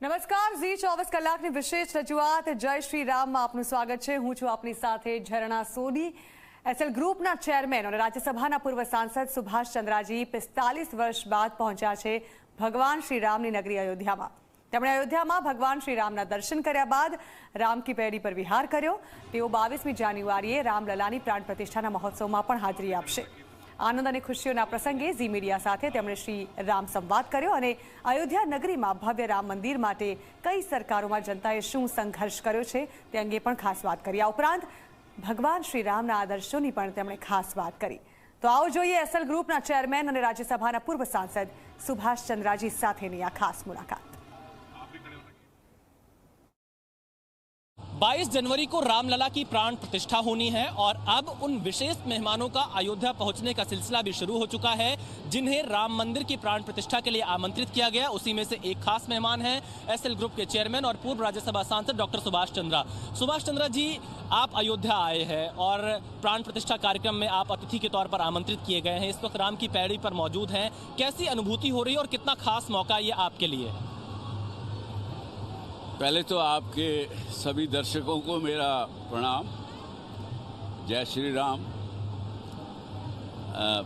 નમસ્કાર ઝી 24 કલાકની વિશેષ રજૂઆત જય શ્રી રામમાં આપનું સ્વાગત છે। હું છું આપની સાથે ઝરણા સોની। એસએલ ગ્રુપના ચેરમેન અને રાજ્યસભાના પૂર્વ સાંસદ સુભાષ ચંદ્રાજી 45 વર્ષ બાદ પહોંચ્યા છે ભગવાન શ્રી રામની નગરી અયોધ્યામાં। તેમણે અયોધ્યામાં ભગવાન શ્રી રામના દર્શન કર્યા બાદ રામ કી પેડી પર વિહાર કર્યો। તેઓ 22મી જાન્યુઆરીએ રામલલાની પ્રાણ પ્રતિષ્ઠાના મહોત્સવમાં પણ હાજરી આપશે। આનંદ અને ખુશીઓના પ્રસંગે ઝી મીડિયા સાથે તેમણે શ્રી રામ સંવાદ કર્યો અને અયોધ્યા નગરીમાં ભવ્ય રામ મંદિર માટે કઈ સરકારોમાં જનતાએ શું સંઘર્ષ કર્યો છે તે અંગે પણ ખાસ વાત કરી। આ ઉપરાંત ભગવાન શ્રી રામના આદર્શોની પણ તેમણે ખાસ વાત કરી। તો આવો જોઈએ એસએલ ગ્રુપના ચેરમેન અને રાજ્યસભાના પૂર્વ સાંસદ સુભાષ ચંદ્રાજી સાથેની આ ખાસ મુલાકાત। 22 जनवरी को रामलला की प्राण प्रतिष्ठा होनी है और अब उन विशेष मेहमानों का अयोध्या पहुंचने का सिलसिला भी शुरू हो चुका है जिन्हें राम मंदिर की प्राण प्रतिष्ठा के लिए आमंत्रित किया गया। उसी में से एक खास मेहमान हैं एसएल ग्रुप के चेयरमैन और पूर्व राज्यसभा सांसद डॉक्टर सुभाष चंद्रा। सुभाष चंद्रा जी, आप अयोध्या आए हैं और प्राण प्रतिष्ठा कार्यक्रम में आप अतिथि के तौर पर आमंत्रित किए गए हैं। इस वक्त राम की पैड़ी पर मौजूद हैं। कैसी अनुभूति हो रही है और कितना खास मौका ये आपके लिए? पहले तो आपके सभी दर्शकों को मेरा प्रणाम। जय श्री राम।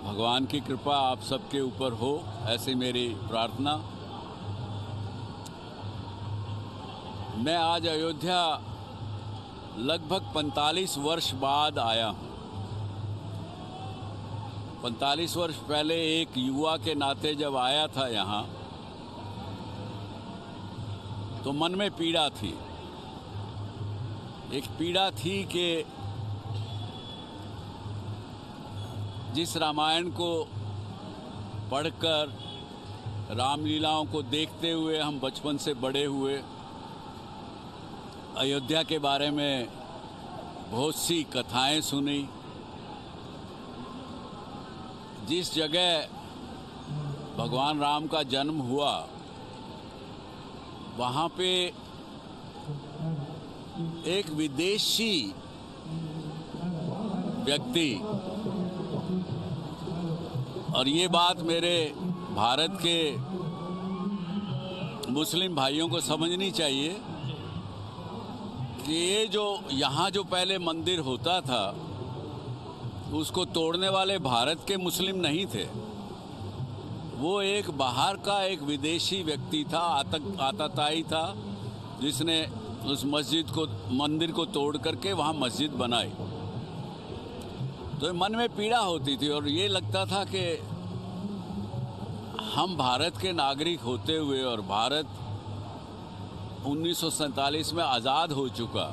भगवान की कृपा आप सबके ऊपर हो, ऐसी मेरी प्रार्थना। मैं आज अयोध्या लगभग 45 वर्ष बाद आया हूँ। 45 वर्ष पहले एक युवा के नाते जब आया था यहाँ, तो मन में पीड़ा थी। एक पीड़ा थी कि जिस रामायण को पढ़कर, रामलीलाओं को देखते हुए हम बचपन से बड़े हुए, अयोध्या के बारे में बहुत सी कथाएं सुनी, जिस जगह भगवान राम का जन्म हुआ वहाँ पे एक विदेशी व्यक्ति, और ये बात मेरे भारत के मुस्लिम भाइयों को समझनी चाहिए कि ये जो यहाँ जो पहले मंदिर होता था उसको तोड़ने वाले भारत के मुस्लिम नहीं थे। वो एक बाहर का एक विदेशी व्यक्ति था, आतताई था, जिसने उस मंदिर को तोड़ करके वहाँ मस्जिद बनाई। तो मन में पीड़ा होती थी और ये लगता था कि हम भारत के नागरिक होते हुए, और भारत 1947 में आज़ाद हो चुका,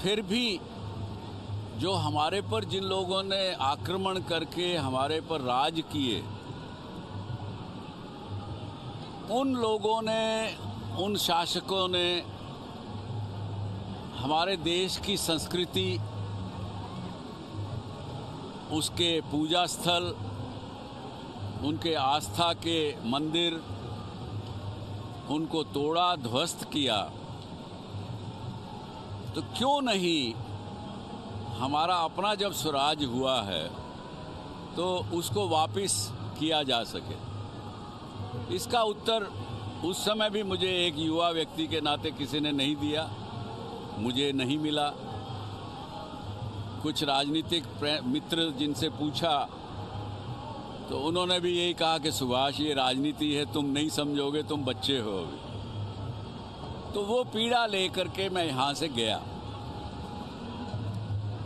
फिर भी जो हमारे पर जिन लोगों ने आक्रमण करके हमारे पर राज किए, उन लोगों ने, उन शासकों ने हमारे देश की संस्कृति, उसके पूजा स्थल, उनके आस्था के मंदिर, उनको तोड़ा, ध्वस्त किया। तो क्यों नहीं हमारा अपना जब स्वराज हुआ है तो उसको वापस किया जा सके? इसका उत्तर उस समय भी मुझे एक युवा व्यक्ति के नाते किसी ने नहीं दिया, मुझे नहीं मिला। कुछ राजनीतिक मित्र जिनसे पूछा तो उन्होंने भी यही कहा कि सुभाष, ये राजनीति है, तुम नहीं समझोगे, तुम बच्चे हो अभी। तो वो पीड़ा लेकर के मैं यहाँ से गया।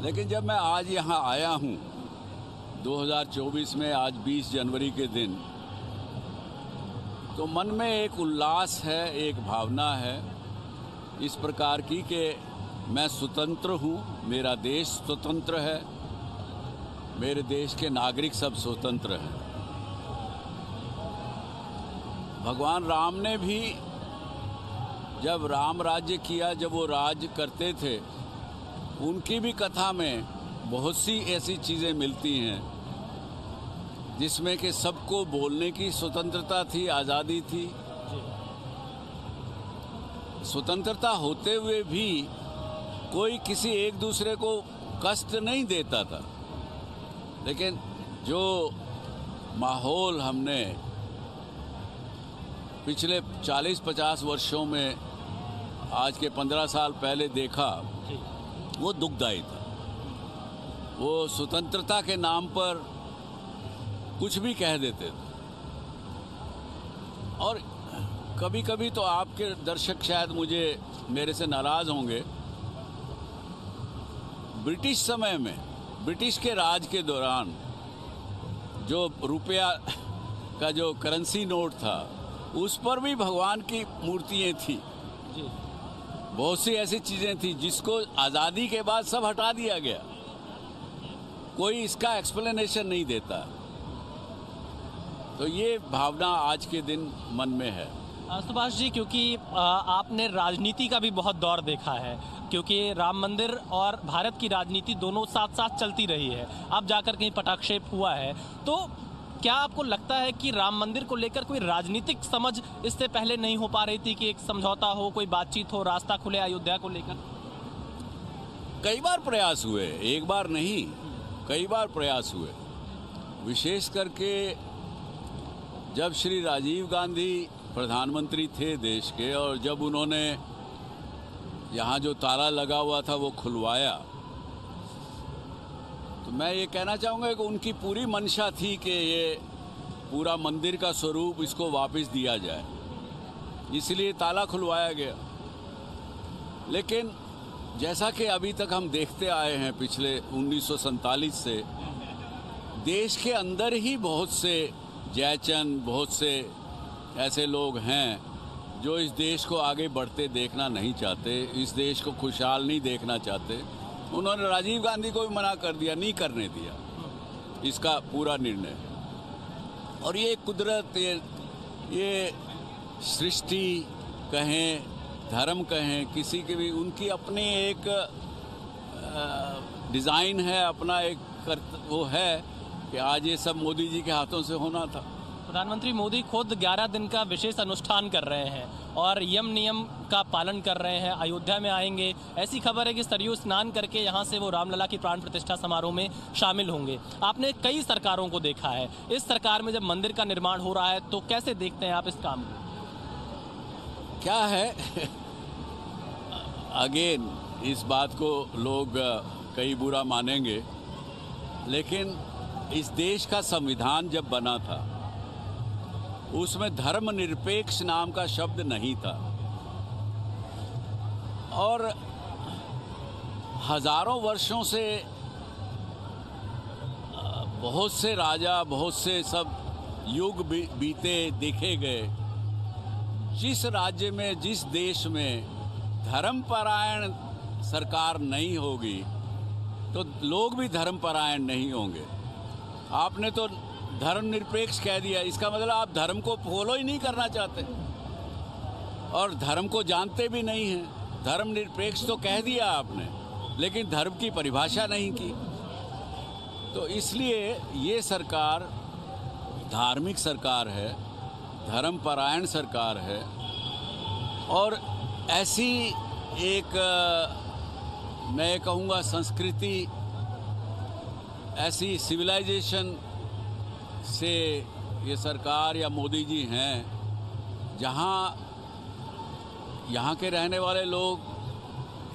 लेकिन जब मैं आज यहाँ आया हूँ 2024 में, आज 20 जनवरी के दिन, तो मन में एक उल्लास है, एक भावना है इस प्रकार की कि मैं स्वतंत्र हूँ, मेरा देश स्वतंत्र है, मेरे देश के नागरिक सब स्वतंत्र हैं। भगवान राम ने भी जब राम राज्य किया, जब वो राज करते थे, उनकी भी कथा में बहुत सी ऐसी चीज़ें मिलती हैं जिसमें कि सबको बोलने की स्वतंत्रता थी, आज़ादी थी। स्वतंत्रता होते हुए भी कोई किसी एक दूसरे को कष्ट नहीं देता था। लेकिन जो माहौल हमने पिछले 40-50 वर्षों में आज के 15 साल पहले देखा, वो दुखदायी था। वो स्वतंत्रता के नाम पर कुछ भी कह देते थे। और कभी कभी तो आपके दर्शक शायद मेरे से नाराज होंगे, ब्रिटिश समय में, ब्रिटिश के राज के दौरान जो रुपया का जो करेंसी नोट था, उस पर भी भगवान की मूर्तियाँ थी। बहुत सी ऐसी चीज़ें थी जिसको आज़ादी के बाद सब हटा दिया गया। कोई इसका एक्सप्लेनेशन नहीं देता। तो ये भावना आज के दिन मन में है। सुभाष जी, क्योंकि आपने राजनीति का भी बहुत दौर देखा है, क्योंकि राम मंदिर और भारत की राजनीति दोनों साथ साथ चलती रही है। अब जाकर कहीं पटाक्षेप हुआ है, तो क्या आपको लगता है कि राम मंदिर को लेकर कोई राजनीतिक समझ इससे पहले नहीं हो पा रही थी कि एक समझौता हो, कोई बातचीत हो, रास्ता खुले अयोध्या को लेकर? कई बार प्रयास हुए, एक बार नहीं, कई बार प्रयास हुए। विशेष करके जब श्री राजीव गांधी प्रधानमंत्री थे देश के, और जब उन्होंने यहाँ जो ताला लगा हुआ था वो खुलवाया, तो मैं ये कहना चाहूँगा कि उनकी पूरी मंशा थी कि ये पूरा मंदिर का स्वरूप इसको वापस दिया जाए, इसलिए ताला खुलवाया गया। लेकिन जैसा कि अभी तक हम देखते आए हैं पिछले 1947 से, देश के अंदर ही बहुत से जयचंद, बहुत से ऐसे लोग हैं जो इस देश को आगे बढ़ते देखना नहीं चाहते, इस देश को खुशहाल नहीं देखना चाहते। उन्होंने राजीव गांधी को भी मना कर दिया, नहीं करने दिया इसका पूरा निर्णय। और ये कुदरत, ये सृष्टि कहें, धर्म कहें, किसी के भी उनकी अपनी एक डिज़ाइन है, अपना एक वो है कि आज ये सब मोदी जी के हाथों से होना था। प्रधानमंत्री मोदी खुद 11 दिन का विशेष अनुष्ठान कर रहे हैं और यम नियम का पालन कर रहे हैं। अयोध्या में आएंगे, ऐसी खबर है कि सरयू स्नान करके यहाँ से वो रामलला की प्राण प्रतिष्ठा समारोह में शामिल होंगे। आपने कई सरकारों को देखा है, इस सरकार में जब मंदिर का निर्माण हो रहा है तो कैसे देखते हैं आप इस काम को? क्या है अगेन, इस बात को लोग कई बुरा मानेंगे, लेकिन इस देश का संविधान जब बना था उसमें धर्मनिरपेक्ष नाम का शब्द नहीं था। और हजारों वर्षों से बहुत से राजा, बहुत से सब युग बीते देखे गए। जिस राज्य में, जिस देश में धर्मपरायण सरकार नहीं होगी तो लोग भी धर्मपरायण नहीं होंगे। आपने तो धर्मनिरपेक्ष कह दिया, इसका मतलब आप धर्म को फॉलो ही नहीं करना चाहते और धर्म को जानते भी नहीं हैं। धर्मनिरपेक्ष तो कह दिया आपने, लेकिन धर्म की परिभाषा नहीं की। तो इसलिए ये सरकार धार्मिक सरकार है, धर्मपरायण सरकार है, और ऐसी एक मैं कहूँगा संस्कृति, ऐसी सिविलाइजेशन से ये सरकार या मोदी जी हैं जहाँ यहाँ के रहने वाले लोग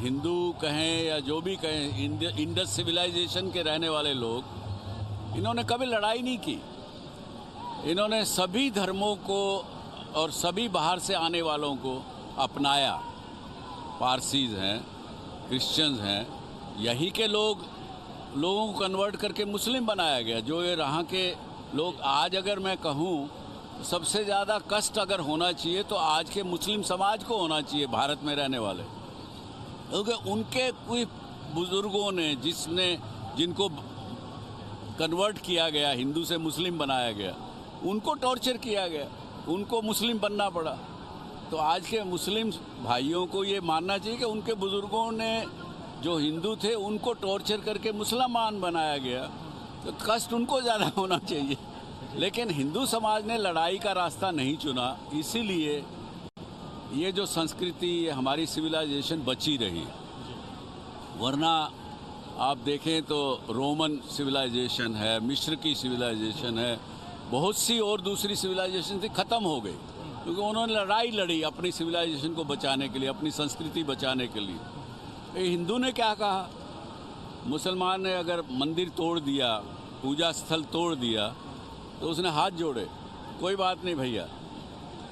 हिंदू कहें या जो भी कहें, इंडस सिविलाइजेशन के रहने वाले लोग, इन्होंने कभी लड़ाई नहीं की। इन्होंने सभी धर्मों को और सभी बाहर से आने वालों को अपनाया। पारसीज हैं, क्रिश्चियंस हैं, यही के लोगों को कन्वर्ट करके मुस्लिम बनाया गया। जो ये यहाँ के लोग, आज अगर मैं कहूँ सबसे ज़्यादा कष्ट अगर होना चाहिए तो आज के मुस्लिम समाज को होना चाहिए, भारत में रहने वाले, क्योंकि उनके कोई बुज़ुर्गों ने जिनको कन्वर्ट किया गया, हिंदू से मुस्लिम बनाया गया, उनको टॉर्चर किया गया, उनको मुस्लिम बनना पड़ा। तो आज के मुस्लिम भाइयों को ये मानना चाहिए कि उनके बुज़ुर्गों ने जो हिंदू थे उनको टॉर्चर करके मुसलमान बनाया गया, तो कष्ट उनको ज़्यादा होना चाहिए। लेकिन हिंदू समाज ने लड़ाई का रास्ता नहीं चुना, इसीलिए ये जो संस्कृति, हमारी सिविलाइजेशन बची रही। वरना आप देखें तो रोमन सिविलाइजेशन है, मिस्र की सिविलाइजेशन है, बहुत सी और दूसरी सिविलाइजेशन थी, ख़त्म हो गई क्योंकि उन्होंने लड़ाई लड़ी अपनी सिविलाइजेशन को बचाने के लिए, अपनी संस्कृति बचाने के लिए। हिंदू ने क्या कहा? मुसलमान ने अगर मंदिर तोड़ दिया, पूजा स्थल तोड़ दिया, तो उसने हाथ जोड़े, कोई बात नहीं भैया,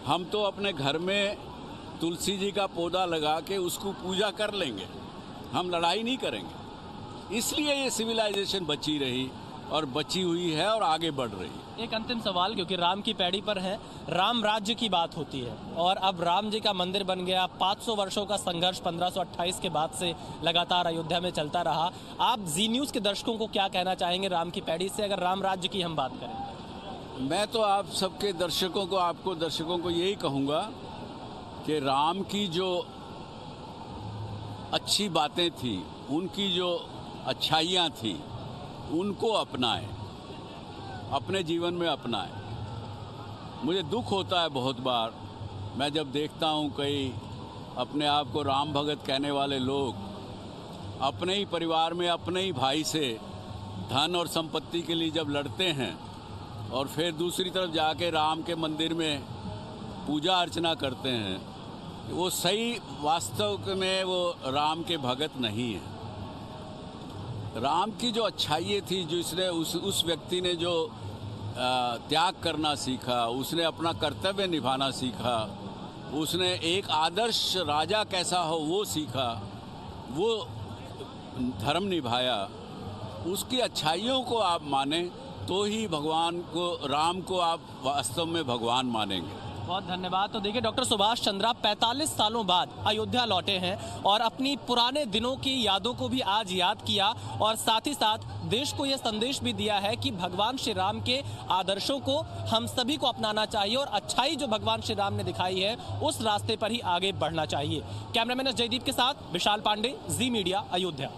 हम तो अपने घर में तुलसी जी का पौधा लगा के उसको पूजा कर लेंगे, हम लड़ाई नहीं करेंगे। इसलिए ये सिविलाइजेशन बची रही और बची हुई है और आगे बढ़ रही है। एक अंतिम सवाल, क्योंकि राम की पैड़ी पर है, राम राज्य की बात होती है और अब राम जी का मंदिर बन गया। 500 वर्षों का संघर्ष 1528 के बाद से लगातार अयोध्या में चलता रहा। आप जी न्यूज़ के दर्शकों को क्या कहना चाहेंगे राम की पैड़ी से, अगर राम राज्य की हम बात करें? मैं तो आप सबके दर्शकों को, आपको दर्शकों को यही कहूँगा कि राम की जो अच्छी बातें थी, उनकी जो अच्छाइयाँ थी, उनको अपनाएं, अपने जीवन में अपनाएं। मुझे दुख होता है बहुत बार, मैं जब देखता हूँ कई अपने आप को राम भगत कहने वाले लोग अपने ही परिवार में, अपने ही भाई से धन और संपत्ति के लिए जब लड़ते हैं और फिर दूसरी तरफ जाके राम के मंदिर में पूजा अर्चना करते हैं, वो सही वास्तव में वो राम के भगत नहीं है। राम की जो अच्छाइयाँ थी, जो इसने उस व्यक्ति ने जो त्याग करना सीखा, उसने अपना कर्तव्य निभाना सीखा, उसने एक आदर्श राजा कैसा हो वो सीखा, वो धर्म निभाया, उसकी अच्छाइयों को आप माने तो ही भगवान को, राम को आप वास्तव में भगवान मानेंगे। बहुत धन्यवाद। तो देखिए, डॉक्टर सुभाष चंद्रा 45 सालों बाद अयोध्या लौटे हैं और अपनी पुराने दिनों की यादों को भी आज याद किया और साथ ही साथ देश को यह संदेश भी दिया है कि भगवान श्री राम के आदर्शों को हम सभी को अपनाना चाहिए और अच्छाई जो भगवान श्री राम ने दिखाई है उस रास्ते पर ही आगे बढ़ना चाहिए। कैमरामैन जयदीप के साथ विशाल पांडे, जी मीडिया, अयोध्या।